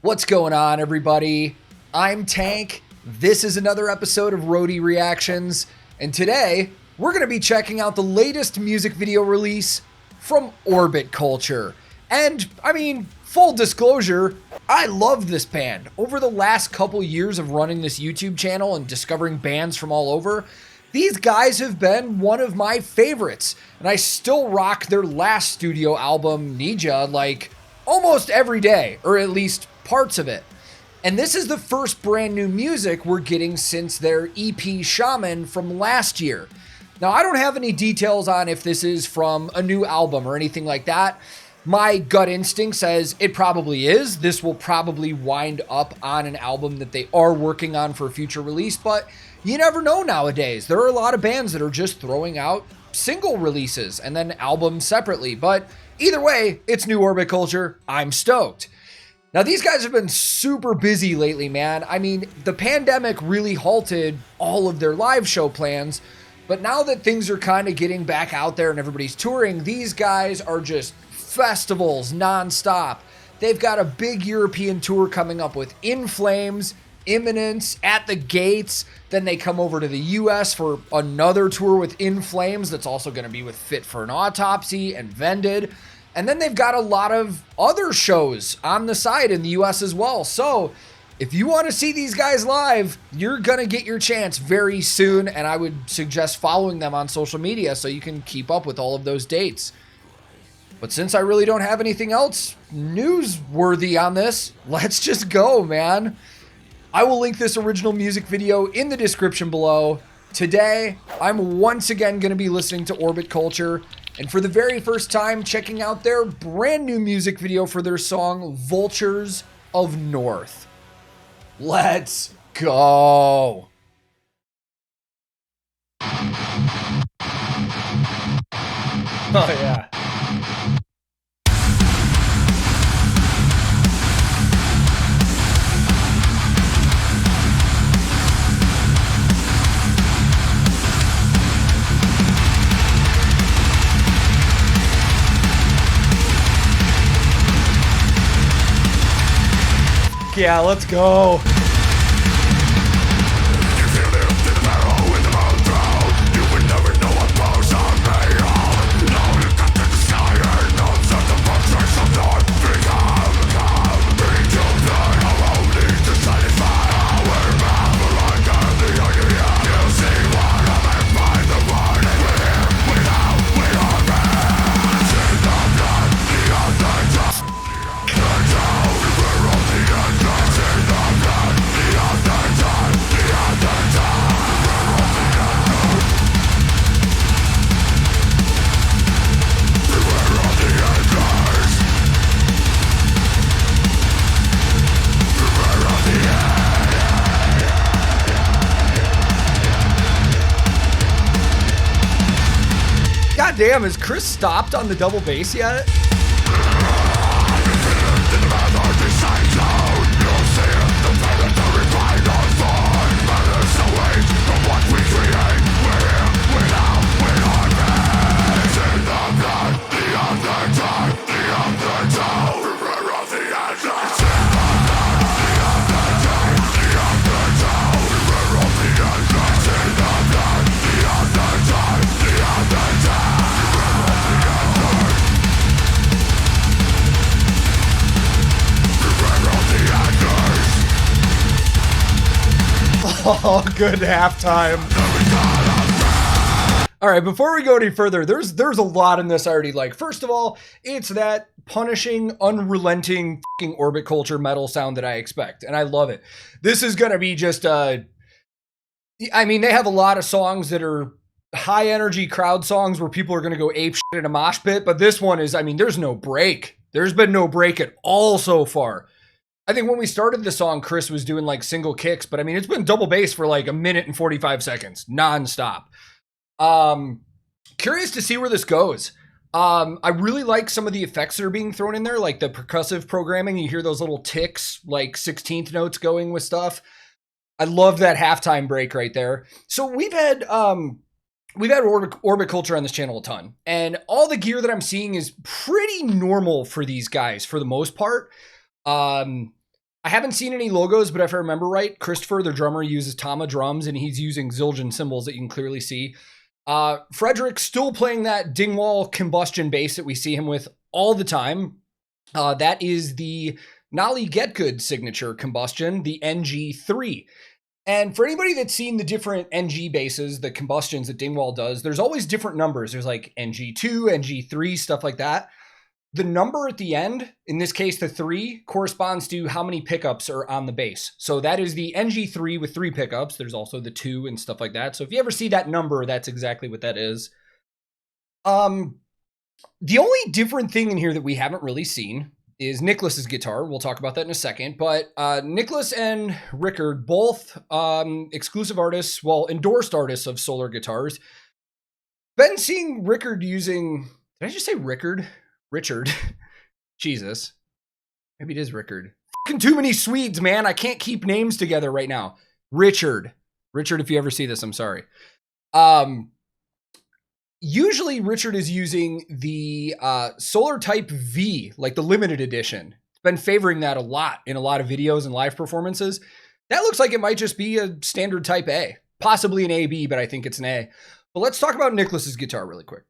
What's going on, everybody? I'm Tank. This is another episode of Roadie Reactions, and today we're going to be checking out the latest music video release from Orbit Culture. And, full disclosure, I love this band. Over the last couple years of running this YouTube channel and discovering bands from all over, these guys have been one of my favorites, and I still rock their last studio album, Ninja, like almost every day, or at least parts of it. And this is the first brand new music we're getting since their EP Shaman from last year. Now, I don't have any details on if this is from a new album or anything like that. My gut instinct says it probably is. This will probably wind up on an album that they are working on for future release, but you never know nowadays. There are a lot of bands that are just throwing out single releases and then albums separately, but either way, it's new Orbit Culture. I'm stoked. Now, these guys have been super busy lately, man. The pandemic really halted all of their live show plans, but now that things are kind of getting back out there and everybody's touring, these guys are just festivals nonstop. They've got a big European tour coming up with In Flames, Imminence, At the Gates. Then they come over to the US for another tour with In Flames that's also going to be with Fit for an Autopsy and Vended. And then they've got a lot of other shows on the side in the US as well. So if you want to see these guys live, you're going to get your chance very soon. And I would suggest following them on social media so you can keep up with all of those dates. But since I really don't have anything else newsworthy on this, let's just go, man. I will link this original music video in the description below. Today, I'm once again going to be listening to Orbit Culture, and for the very first time, checking out their brand new music video for their song, Vultures of North. Let's go. Oh, yeah. Yeah, let's go. God damn, has Chris stopped on the double bass yet? Oh, good halftime. All right, before we go any further, there's a lot in this I already like. First of all, it's that punishing, unrelenting fucking Orbit Culture metal sound that I expect, and I love it. This is gonna be just they have a lot of songs that are high energy crowd songs where people are gonna go ape shit in a mosh pit, but this one is, there's no break. There's been no break at all so far. I think when we started the song, Chris was doing like single kicks, but it's been double bass for like 1 minute and 45 seconds, nonstop. Curious to see where this goes. I really like some of the effects that are being thrown in there, like the percussive programming. You hear those little ticks, like 16th notes going with stuff. I love that halftime break right there. So we've had Orbit Culture on this channel a ton, and all the gear that I'm seeing is pretty normal for these guys for the most part. I haven't seen any logos, but if I remember right, Christopher, the drummer, uses Tama drums, and he's using Zildjian cymbals that you can clearly see. Frederick still playing that Dingwall combustion bass that we see him with all the time. That is the Nolly Get Good signature combustion, the NG3. And for anybody that's seen the different NG basses, the combustions that Dingwall does, there's always different numbers. There's like NG2, NG3, stuff like that. The number at the end, in this case, the 3, corresponds to how many pickups are on the bass. So that is the NG3 with 3 pickups. There's also the 2 and stuff like that. So if you ever see that number, that's exactly what that is. The only different thing in here that we haven't really seen is Nicholas's guitar. We'll talk about that in a second. But Nicholas and Rickard, both exclusive artists, well, endorsed artists of Solar guitars. Been seeing Rickard using, did I just say Rickard? Richard. Jesus. Maybe it is Rickard. Fucking too many Swedes, man. I can't keep names together right now. Richard. Richard, if you ever see this, I'm sorry. Usually Richard is using the Solar Type V, like the limited edition. It's been favoring that a lot in a lot of videos and live performances. That looks like it might just be a standard Type A. Possibly an AB, but I think it's an A. But let's talk about Nicholas's guitar really quick.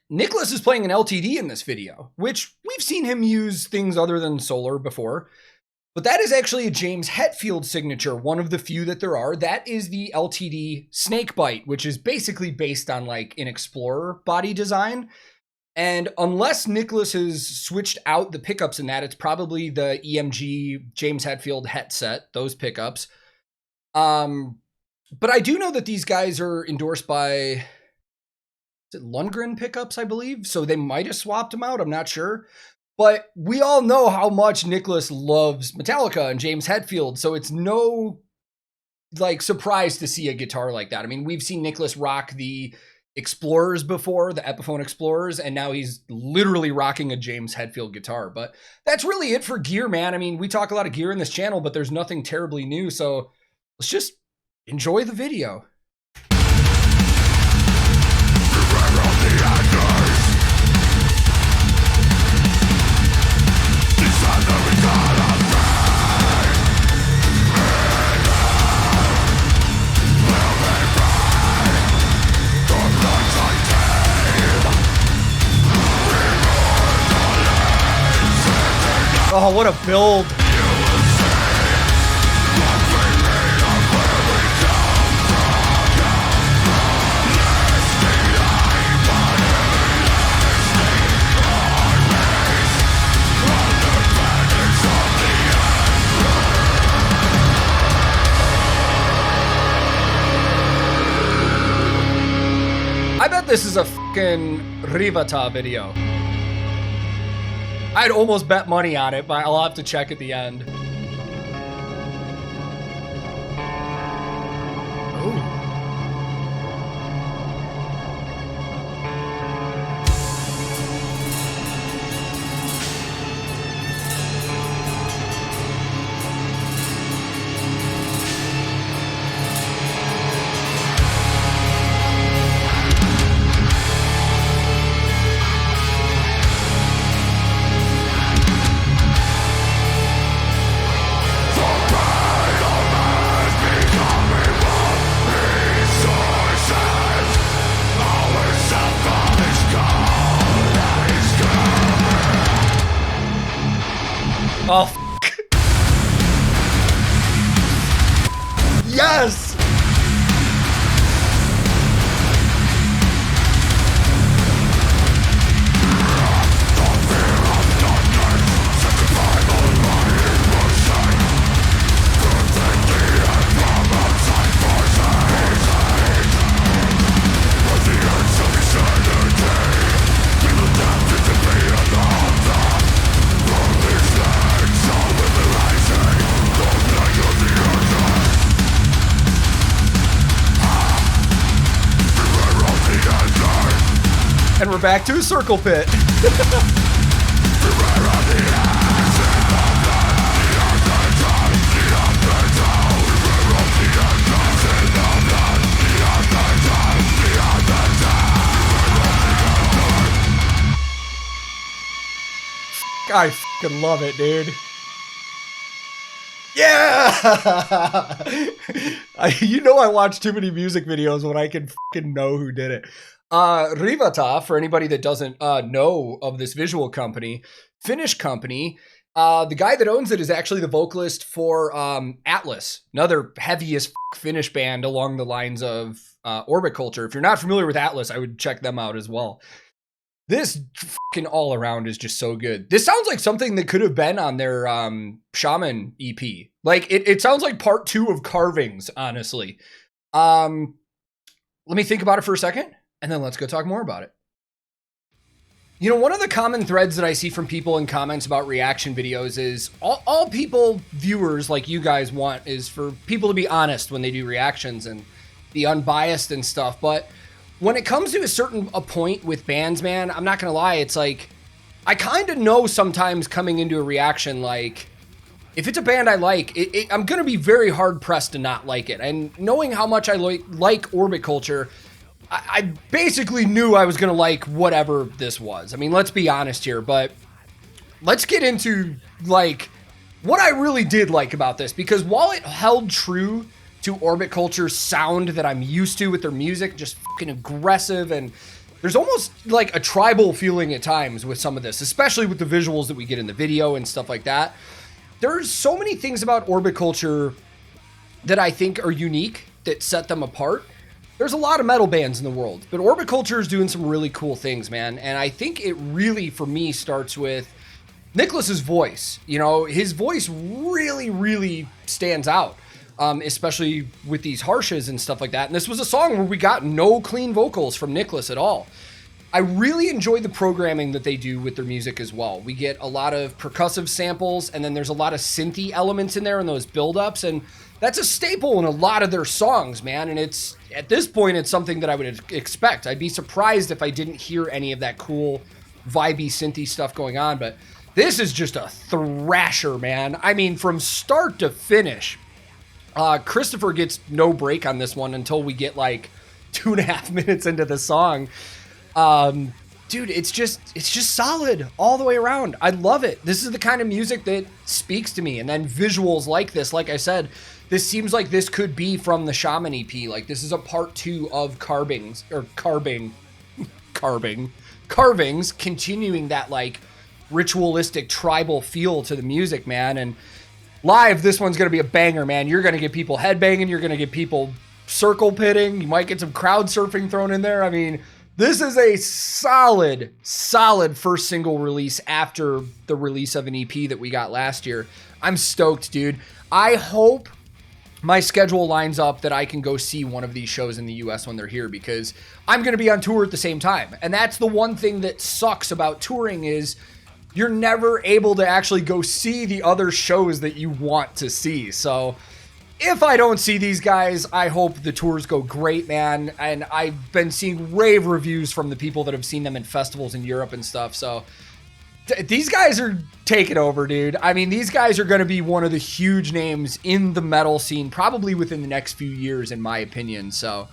Nicholas is playing an LTD in this video, which we've seen him use things other than Solar before. But that is actually a James Hetfield signature, one of the few that there are. That is the LTD Snakebite, which is basically based on like an Explorer body design. And unless Nicholas has switched out the pickups in that, it's probably the EMG James Hetfield Het set, those pickups. But I do know that these guys are endorsed by, is it Lundgren pickups, I believe? So they might have swapped them out, I'm not sure. But we all know how much Nicholas loves Metallica and James Hetfield, so it's no like surprise to see a guitar like that. I mean, we've seen Nicholas rock the Explorers before, the Epiphone Explorers, and now he's literally rocking a James Hetfield guitar. But that's really it for gear, man. I mean, we talk a lot of gear in this channel, but there's nothing terribly new, so let's just enjoy the video. Oh, what a build. I bet this is a fucking Rivata video. I'd almost bet money on it, but I'll have to check at the end. Ooh. Oh, yes! And we're back to a circle pit. I fucking love it, dude. Yeah! I watch too many music videos when I can fucking know who did it. Rivata, for anybody that doesn't know of this visual company, Finnish company, the guy that owns it is actually the vocalist for Atlas, another heavy as Finnish band along the lines of Orbit Culture. If you're not familiar with Atlas, I would check them out as well. This fucking all around is just so good. This sounds like something that could have been on their Shaman EP. Like it sounds like part 2 of Carvings, honestly. Let me think about it for a second, and then let's go talk more about it. You know, one of the common threads that I see from people in comments about reaction videos is all people, viewers like you guys, want is for people to be honest when they do reactions and be unbiased and stuff. But when it comes to a point with bands, man, I'm not going to lie. It's like, I kind of know sometimes coming into a reaction, like, if it's a band I like, I'm going to be very hard pressed to not like it. And knowing how much I like Orbit Culture, I basically knew I was going to like whatever this was. I mean, let's be honest here, but let's get into, like, what I really did like about this. Because while it held true to Orbit Culture's sound that I'm used to with their music, just fucking aggressive, and there's almost like a tribal feeling at times with some of this, especially with the visuals that we get in the video and stuff like that. There's so many things about Orbit Culture that I think are unique, that set them apart. There's a lot of metal bands in the world, but Orbit Culture is doing some really cool things, man. And I think it really, for me, starts with Nicholas's voice. You know, his voice really, really stands out. Especially with these harshes and stuff like that. And this was a song where we got no clean vocals from Nicholas at all. I really enjoy the programming that they do with their music as well. We get a lot of percussive samples, and then there's a lot of synthy elements in there in those build-ups, and that's a staple in a lot of their songs, man. And it's, at this point, it's something that I would expect. I'd be surprised if I didn't hear any of that cool, vibey, synthy stuff going on, but this is just a thrasher, man. I mean, from start to finish. Christopher gets no break on this one until we get like 2.5 minutes into the song. Dude, it's just solid all the way around. I love it. This is the kind of music that speaks to me. And then visuals like this, like I said, this seems like this could be from the Shaman EP. Like, this is a part 2 of Carvings, continuing that like ritualistic tribal feel to the music, man. And live, this one's going to be a banger, man. You're going to get people headbanging. You're going to get people circle pitting. You might get some crowd surfing thrown in there. I mean, this is a solid first single release after the release of an EP that we got last year. I'm stoked, dude. I hope my schedule lines up that I can go see one of these shows in the US when they're here, because I'm going to be on tour at the same time. And that's the one thing that sucks about touring is you're never able to actually go see the other shows that you want to see. So if I don't see these guys, I hope the tours go great, man. And I've been seeing rave reviews from the people that have seen them in festivals in Europe and stuff. So these guys are taking over, dude. I mean, these guys are going to be one of the huge names in the metal scene, probably within the next few years, in my opinion. So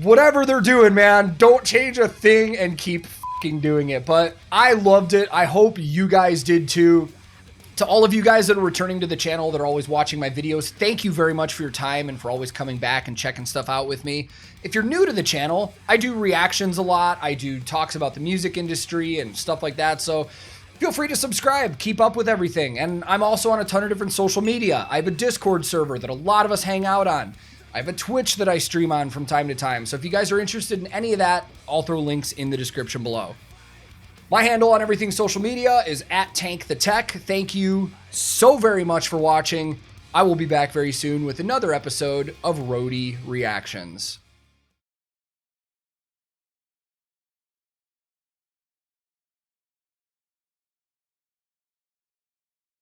whatever they're doing, man, don't change a thing and keep doing it. But I loved it. I hope you guys did too. To all of you guys that are returning to the channel, that are always watching my videos, thank you very much for your time and for always coming back and checking stuff out with me. If you're new to the channel, I do reactions a lot. I do talks about the music industry and stuff like that. So feel free to subscribe, keep up with everything. And I'm also on a ton of different social media. I have a Discord server that a lot of us hang out on. I have a Twitch that I stream on from time to time. So if you guys are interested in any of that, I'll throw links in the description below. My handle on everything social media is @TankTheTech. Thank you so very much for watching. I will be back very soon with another episode of Roadie Reactions.